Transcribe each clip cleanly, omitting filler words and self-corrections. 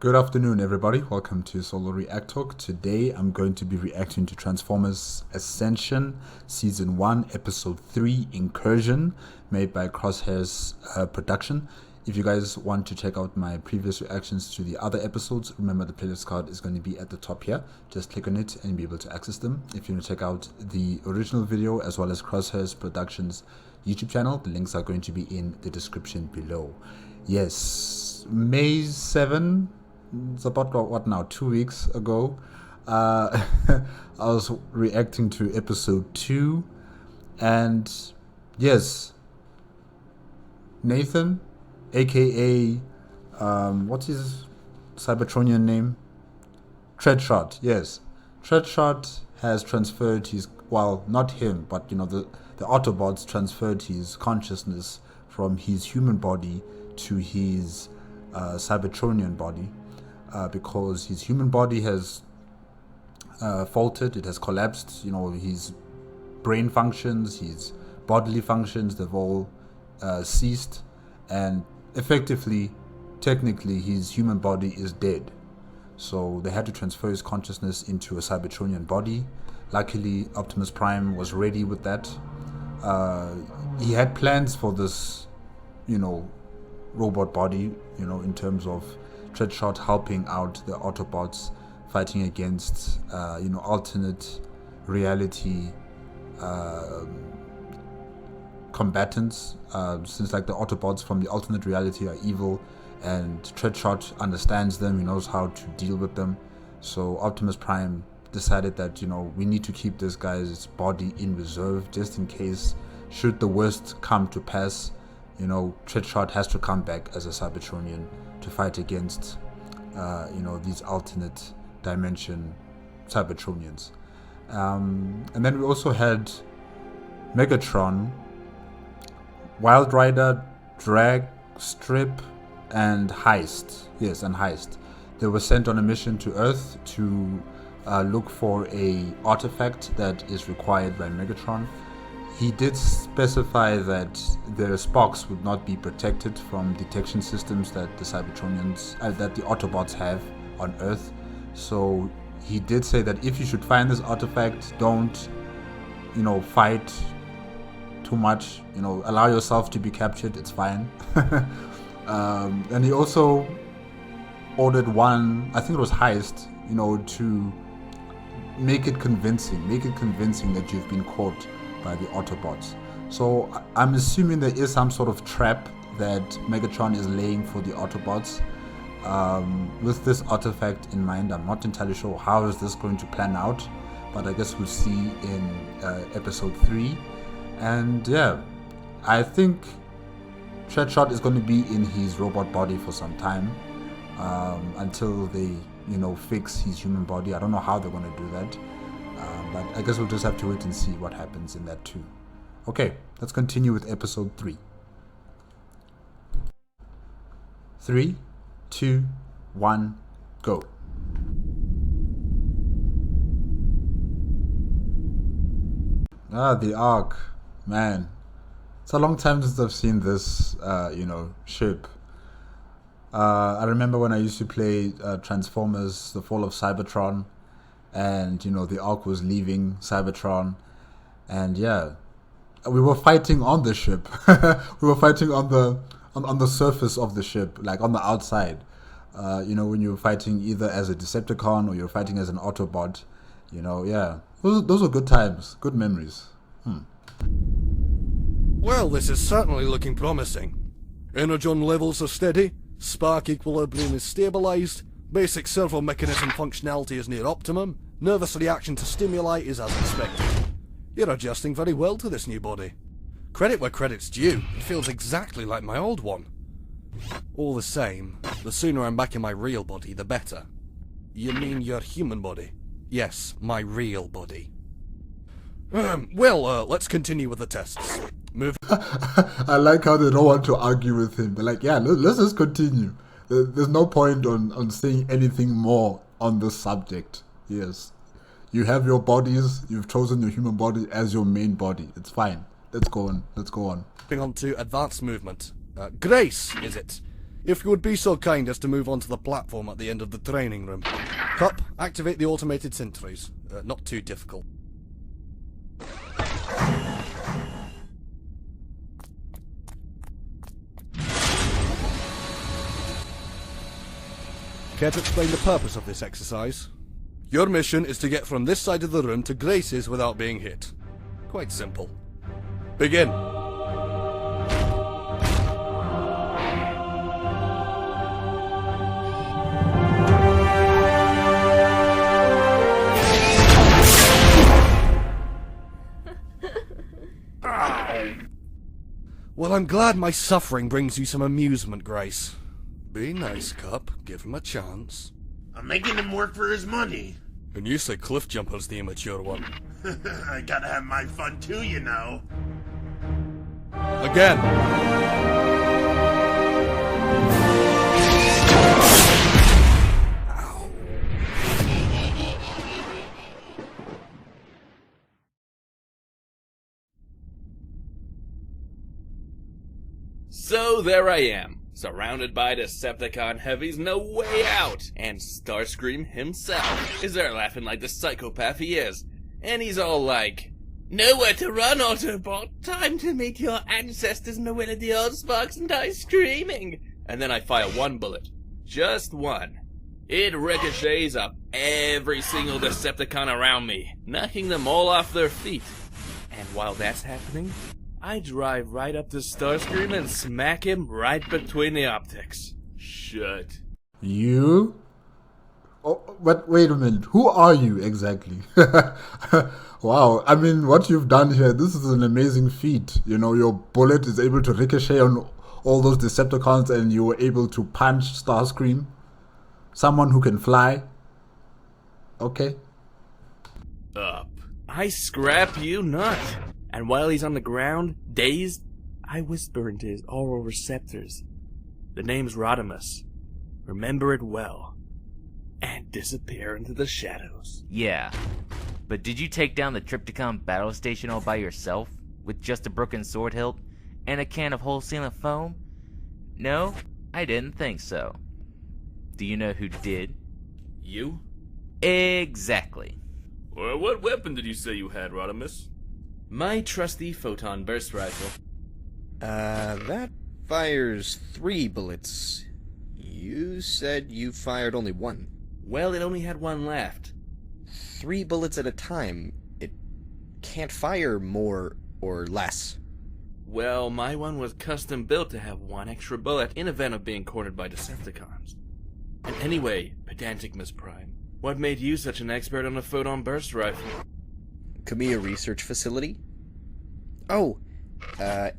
Good afternoon, everybody. Welcome to Solo ReacTalk. Today, I'm going to be reacting to Transformers Ascension, Season 1, Episode 3, Incursion, made by Crosshairs production. If you guys want to check out my previous reactions to the other episodes, remember the playlist card is going to be at the top here. Just click on it and you'll be able to access them. If you want to check out the original video as well as Crosshairs Productions YouTube channel, the links are going to be in the description below. Yes, May 7. It's about what now, 2 weeks ago, I was reacting to episode 2, and yes, Nathan, aka what's his Cybertronian name? Treadshot. Yes, Treadshot has transferred his, well, not him, but you know, the Autobots transferred his consciousness from his human body to his Cybertronian body. Because his human body has faltered, it has collapsed. You know, his brain functions, his bodily functions, they've all ceased, and effectively, technically, his human body is dead. So they had to transfer his consciousness into a Cybertronian body. Luckily, Optimus Prime was ready with that. He had plans for this, you know, robot body, you know, in terms of Treadshot helping out the Autobots fighting against, you know, alternate reality combatants, since like the Autobots from the alternate reality are evil, and Treadshot understands them, he knows how to deal with them. So Optimus Prime decided that, you know, we need to keep this guy's body in reserve just in case, should the worst come to pass, you know, Treadshot has to come back as a Cybertronian to fight against, you know, these alternate dimension Cybertronians. And then we also had Megatron, Wild Rider, Drag Strip, and Heist. Yes, and Heist. They were sent on a mission to Earth to look for a artifact that is required by Megatron. He did specify that the Sparks would not be protected from detection systems that the Cybertronians, that the Autobots have on Earth. So he did say that if you should find this artifact, don't, you know, fight too much. You know, allow yourself to be captured. It's fine. And he also ordered one, I think it was Heist, you know, to make it convincing that you've been caught by the Autobots. So I'm assuming there is some sort of trap that Megatron is laying for the Autobots. With this artifact in mind, I'm not entirely sure how is this going to plan out, but I guess we'll see in episode 3. And yeah, I think Treadshot is going to be in his robot body for some time, until they, you know, fix his human body. I don't know how they're going to do that. But I guess we'll just have to wait and see what happens in that too. Okay, let's continue with episode 3. 3, 2, 1, go. The Ark. Man, it's a long time since I've seen this, you know, ship. I remember when I used to play Transformers, The Fall of Cybertron, and you know, the Ark was leaving Cybertron, and yeah, we were fighting on the ship. We were fighting on the surface of the ship, like on the outside. You know, when you were fighting either as a Decepticon or you're fighting as an Autobot. You know, yeah, those were good times, good memories. Well, this is certainly looking promising. Energon levels are steady, spark equilibrium is stabilised, basic servo mechanism functionality is near optimum, nervous reaction to stimuli is as expected. You're adjusting very well to this new body. Credit where credit's due, it feels exactly like my old one. All the same, the sooner I'm back in my real body, the better. You mean your human body? Yes, my real body. Well, let's continue with the tests. Move. I like how they don't want to argue with him. They're like, yeah, let's just continue. There's no point on saying anything more on this subject. Yes. You have your bodies, you've chosen your human body as your main body. It's fine. Let's go on. Moving on to advanced movement. Grace, is it? If you would be so kind as to move on to the platform at the end of the training room. Cup, activate the automated sentries. Not too difficult. Care to explain the purpose of this exercise? Your mission is to get from this side of the room to Grace's without being hit. Quite simple. Begin. Well, I'm glad my suffering brings you some amusement, Grace. Be nice, Cup. Give him a chance. I'm making him work for his money. And you say Cliff Jumper's the immature one. I gotta have my fun too, you know. Again. Ow. So there I am, surrounded by Decepticon heavies, no way out, and Starscream himself is there laughing like the psychopath he is, and he's all like, "Nowhere to run, Autobot, time to meet your ancestors in the will of the old sparks and die screaming," and then I fire one bullet, just one. It ricochets up every single Decepticon around me, knocking them all off their feet, and while that's happening, I drive right up to Starscream and smack him right between the optics. Shut. You? Oh, but wait a minute. Who are you exactly? Wow. I mean, what you've done here, this is an amazing feat. You know, your bullet is able to ricochet on all those Decepticons and you were able to punch Starscream. Someone who can fly. Okay. Up. I scrap you not. And while he's on the ground, dazed, I whisper into his oral receptors. The name's Rodimus. Remember it well. And disappear into the shadows. Yeah. But did you take down the Trypticon battle station all by yourself? With just a broken sword hilt? And a can of wholesaling foam? No, I didn't think so. Do you know who did? You? Exactly. Well, what weapon did you say you had, Rodimus? My trusty photon burst rifle. That fires 3 bullets. You said you fired only 1. Well, it only had 1 left. 3 bullets at a time. It can't fire more or less. Well, my one was custom built to have 1 extra bullet in event of being cornered by Decepticons. And anyway, pedantic Miss Prime, what made you such an expert on the photon burst rifle? Kamiya Research Facility? Oh,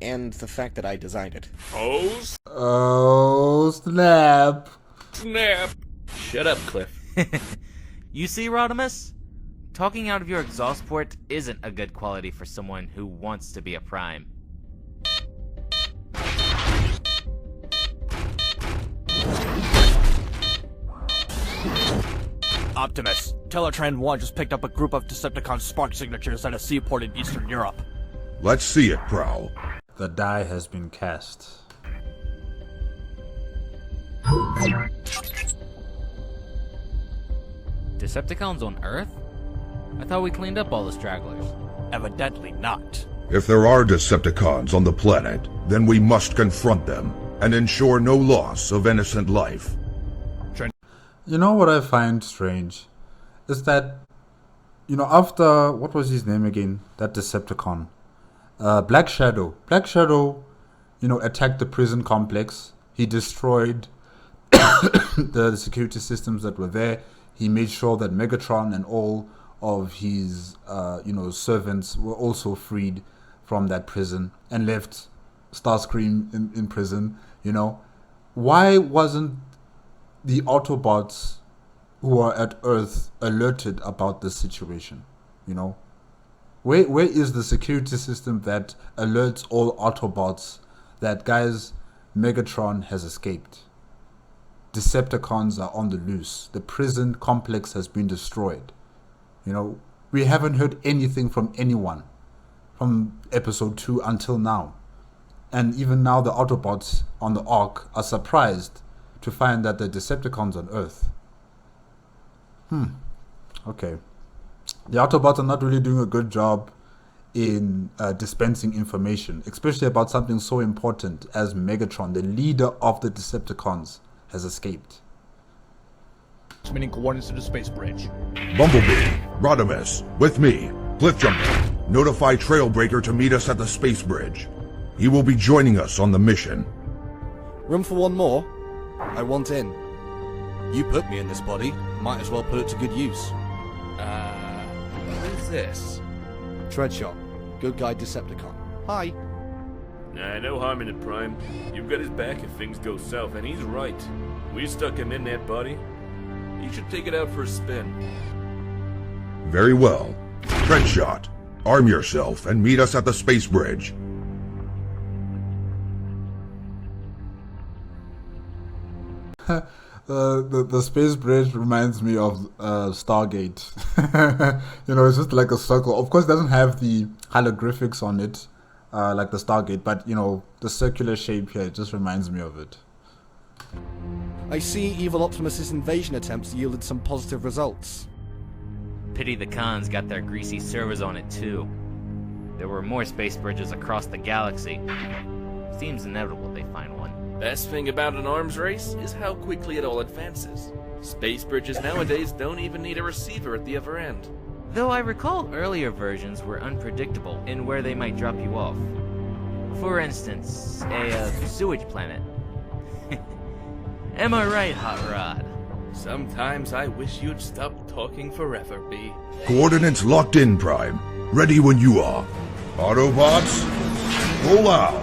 and the fact that I designed it. Oh, snap. Snap! Shut up, Cliff. You see, Rodimus? Talking out of your exhaust port isn't a good quality for someone who wants to be a prime. Optimus, Teletran 1 just picked up a group of Decepticon spark signatures at a seaport in Eastern Europe. Let's see it, Prowl. The die has been cast. Decepticons on Earth? I thought we cleaned up all the stragglers. Evidently not. If there are Decepticons on the planet, then we must confront them and ensure no loss of innocent life. You know what I find strange? Is that, you know, after, what was his name again? That Decepticon. Black Shadow. Black Shadow, you know, attacked the prison complex. He destroyed the security systems that were there. He made sure that Megatron and all of his, servants were also freed from that prison and left Starscream in prison, you know. Why wasn't the Autobots who are at Earth alerted about this situation? You know, where is the security system that alerts all Autobots that, guys, Megatron has escaped, Decepticons are on the loose, the prison complex has been destroyed? You know, we haven't heard anything from anyone from episode 2 until now. And even now the Autobots on the Ark are surprised to find that the Decepticons on Earth. Okay. The Autobots are not really doing a good job in dispensing information, especially about something so important as Megatron, the leader of the Decepticons, has escaped. Transmitting coordinates to the space bridge. Bumblebee, Rodimus, with me, Cliffjumper, notify Trailbreaker to meet us at the space bridge. He will be joining us on the mission. Room for one more? I want in. You put me in this body, might as well put it to good use. Who's this? Treadshot, good guy Decepticon. Hi. Nah, no harm in it, Prime. You've got his back if things go south, and he's right. We stuck him in that body. You should take it out for a spin. Very well. Treadshot, arm yourself and meet us at the space bridge. The space bridge reminds me of Stargate. It's just like a circle. Of course, it doesn't have the holographics on it like the Stargate, but the circular shape here, it just reminds me of it. I see Evil Optimus's invasion attempts yielded some positive results. Pity the cons got their greasy servers on it too. There were more space bridges across the galaxy. Seems inevitable they find one. Best thing about an arms race is how quickly it all advances. Space bridges nowadays don't even need a receiver at the other end. Though I recall earlier versions were unpredictable in where they might drop you off. For instance, a sewage planet. Am I right, Hot Rod? Sometimes I wish you'd stop talking forever, B. Coordinates locked in, Prime. Ready when you are. Autobots, roll out.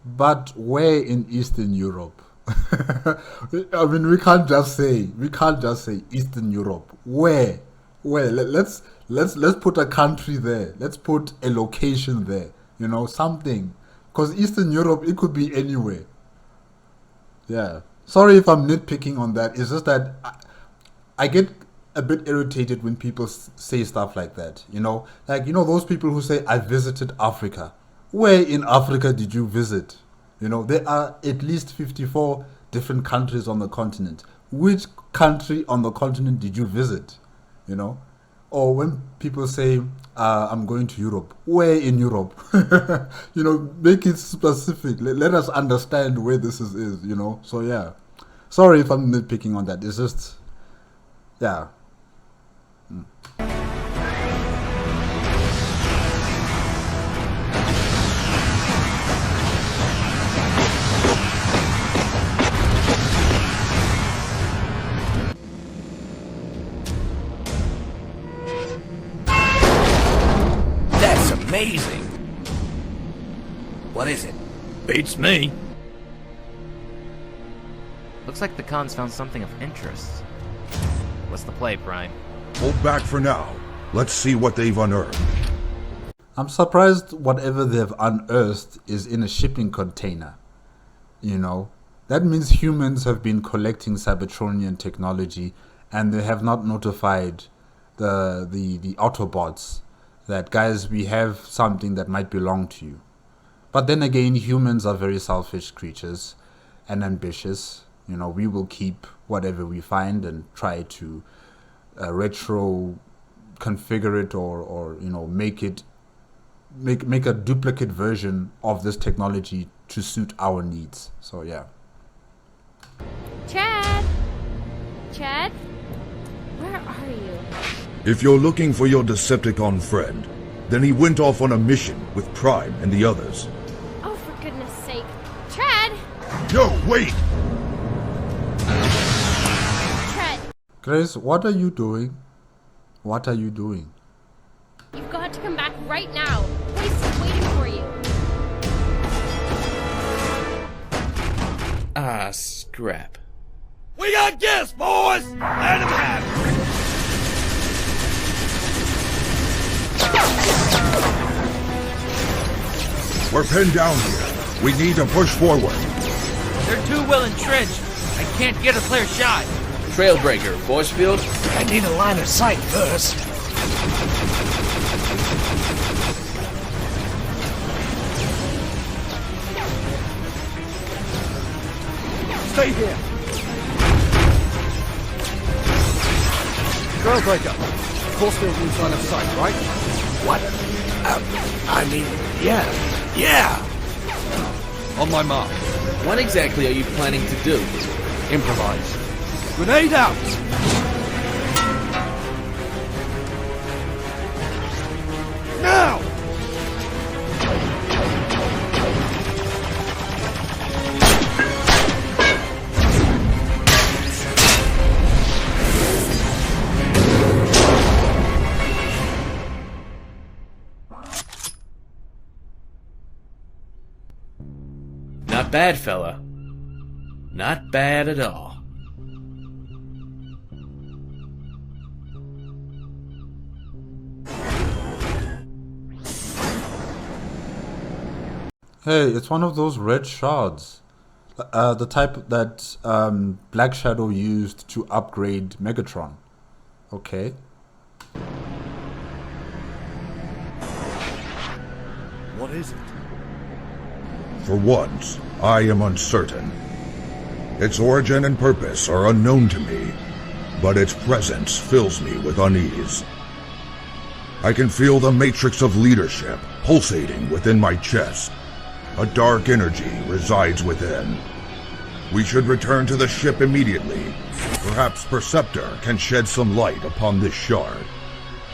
But where in Eastern Europe? I mean, we can't just say Eastern Europe. Where? Let's put a country there. Let's put a location there. Something. Because Eastern Europe, it could be anywhere. Yeah. Sorry if I'm nitpicking on that. It's just that I get a bit irritated when people say stuff like that. Those people who say, I visited Africa. Where in Africa did you visit? There are at least 54 different countries on the continent. Which country on the continent did you visit? Or when people say, I'm going to Europe. Where in Europe? Make it specific. Let us understand where this is, So, yeah. Sorry if I'm nitpicking on that. It's just, yeah. Amazing. What is it? Beats me. Looks like the cons found something of interest. What's the play, Prime? Hold back for now. Let's see what they've unearthed. I'm surprised whatever they've unearthed is in a shipping container. That means humans have been collecting Cybertronian technology and they have not notified the Autobots that, guys, we have something that might belong to you. But then again, humans are very selfish creatures and ambitious. We will keep whatever we find and try to retro configure it or make a duplicate version of this technology to suit our needs. So yeah. Chad, where are you? If you're looking for your Decepticon friend, then he went off on a mission with Prime and the others. Oh, for goodness sake. Chad! No, wait! Chad! Grace, what are you doing? What are you doing? You've got to come back right now. Grace is waiting for you. Ah, scrap. We got gifts, boys! Let 'em have it. We're pinned down here. We need to push forward. They're too well entrenched. I can't get a clear shot. Trailbreaker, force field. I need a line of sight first. Stay here. Trailbreaker. Force field needs line of sight, right? What? I mean, yeah. On my mark. What exactly are you planning to do? Improvise. Grenade out! Now! Not bad, fella. Not bad at all. Hey, it's one of those red shards. The type that Black Shadow used to upgrade Megatron. Okay. What is it? For once, I am uncertain. Its origin and purpose are unknown to me, but its presence fills me with unease. I can feel the matrix of leadership pulsating within my chest. A dark energy resides within. We should return to the ship immediately. Perhaps Perceptor can shed some light upon this shard.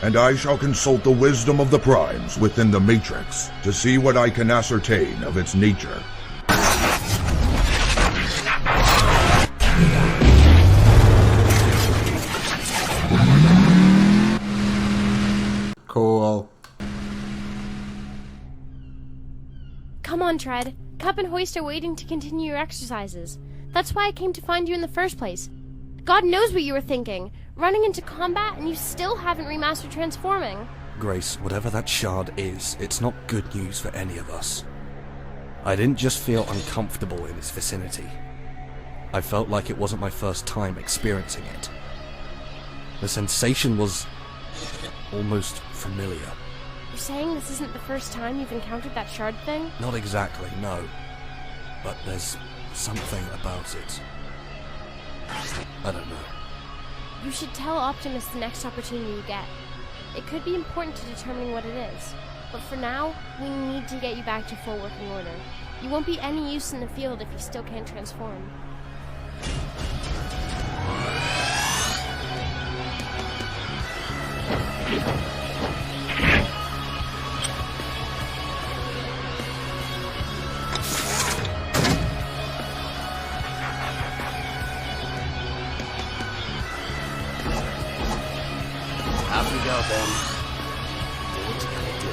And I shall consult the wisdom of the primes within the Matrix to see what I can ascertain of its nature. Cool. Come on, Tread. Cup and Hoist are waiting to continue your exercises. That's why I came to find you in the first place. God knows what you were thinking. Running into combat and you still haven't remastered transforming. Grace, whatever that shard is, it's not good news for any of us. I didn't just feel uncomfortable in its vicinity. I felt like it wasn't my first time experiencing it. The sensation was almost familiar. You're saying this isn't the first time you've encountered that shard thing? Not exactly, no. But there's something about it. I don't know. You should tell Optimus the next opportunity you get. It could be important to determining what it is. But for now, we need to get you back to full working order. You won't be any use in the field if you still can't transform. Off we go, Ben. Do what you gotta do.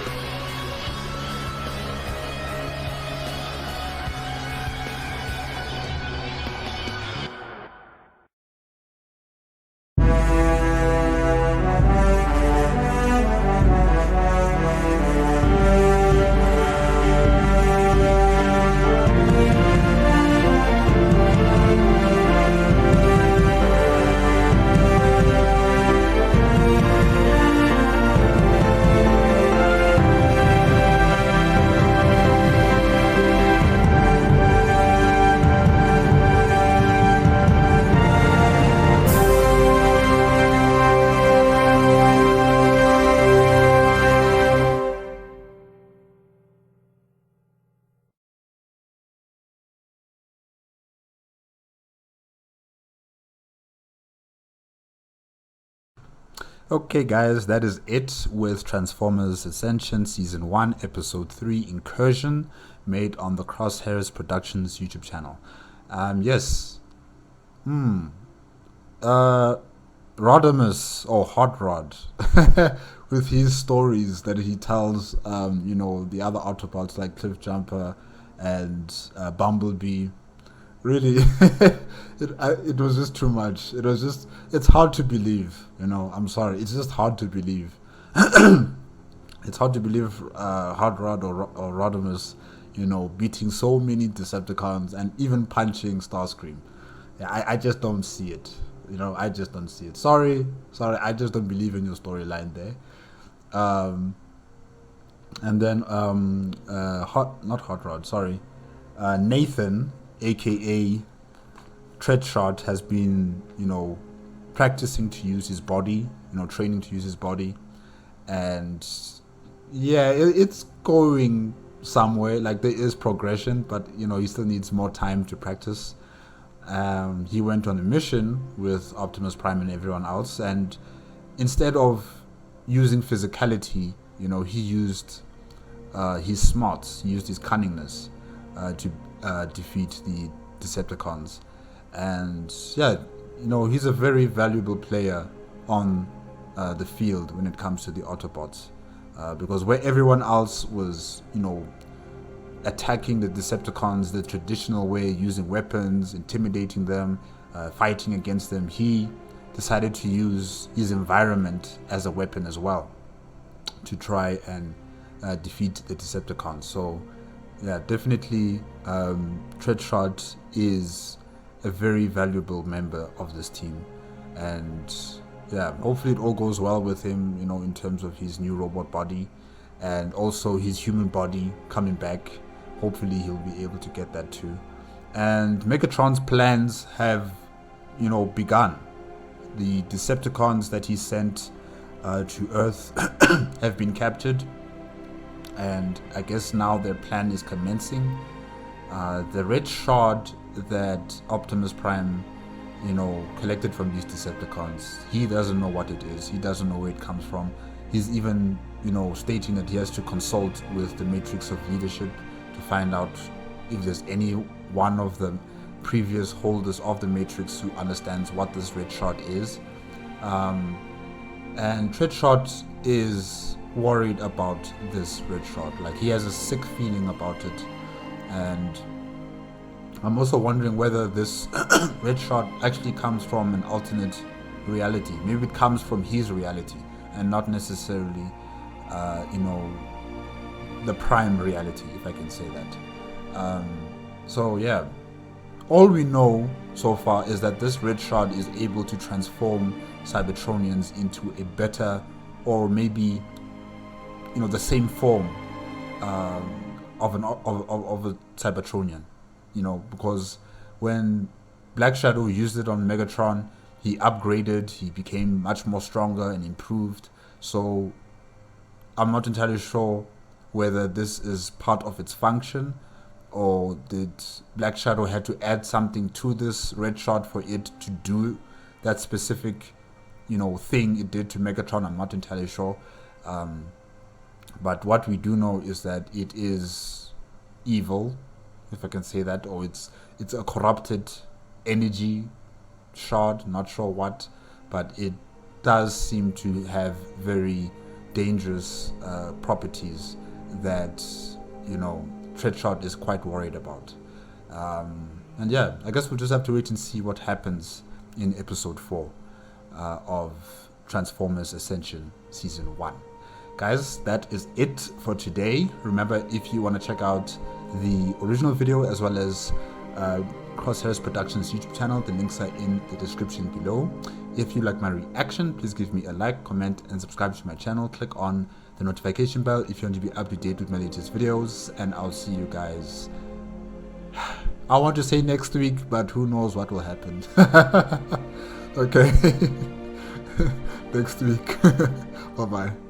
Okay, guys, that is it with Transformers Ascension Season 1, Episode 3, Incursion, made on the Crosshairs Productions YouTube channel. Yes. Rodimus, or Hot Rod, with his stories that he tells, the other Autobots like Cliffjumper and Bumblebee. Really, it was just too much. It's hard to believe, I'm sorry. It's just hard to believe. It's hard to believe Hot Rod or Rodimus, beating so many Decepticons and even punching Starscream. Yeah, I just don't see it. I just don't see it. Sorry, I just don't believe in your storyline there. And then Hot Rod, sorry. Nathan, aka Treadshot, has been, practicing to use his body, training to use his body. And yeah, it's going somewhere. Like, there is progression, but he still needs more time to practice. He went on a mission with Optimus Prime and everyone else, and instead of using physicality, he used his smarts, he used his cunningness to defeat the Decepticons. And yeah, he's a very valuable player on the field when it comes to the Autobots, because where everyone else was, attacking the Decepticons the traditional way, using weapons, intimidating them, fighting against them, he decided to use his environment as a weapon as well to try and defeat the Decepticons. So yeah, definitely Treadshot is a very valuable member of this team, and yeah, hopefully it all goes well with him, in terms of his new robot body and also his human body coming back. Hopefully he'll be able to get that too. And Megatron's plans have, begun. The Decepticons that he sent to Earth have been captured, and I guess now their plan is commencing. The red shard that Optimus Prime, collected from these Decepticons, he doesn't know what it is. He doesn't know where it comes from. He's even, stating that he has to consult with the Matrix of Leadership to find out if there's any one of the previous holders of the Matrix who understands what this red shard is. And Treadshot is worried about this red shard. Like, he has a sick feeling about it. And I'm also wondering whether this red shard actually comes from an alternate reality. Maybe it comes from his reality and not necessarily, the prime reality, if I can say that. So yeah, all we know so far is that this red shard is able to transform Cybertronians into a better, or maybe the same form of a Cybertronian. Because when Black Shadow used it on Megatron, he upgraded, he became much more stronger and improved. So I'm not entirely sure whether this is part of its function, or did Black Shadow had to add something to this red shard for it to do that specific, thing it did to Megatron. I'm not entirely sure. But what we do know is that it is evil, if I can say that, or it's a corrupted energy shard, not sure what, but it does seem to have very dangerous properties that Treadshot is quite worried about. And yeah, I guess we'll just have to wait and see what happens in episode 4 of Transformers Ascension Season 1. Guys, that is it for today. Remember, if you want to check out the original video as well as Crosshairs Productions YouTube channel, the links are in the description below. If you like my reaction, please give me a like, comment, and subscribe to my channel. Click on the notification bell if you want to be up to date with my latest videos, and I'll see you guys, I want to say next week, but who knows what will happen. Okay. Next week. Bye bye.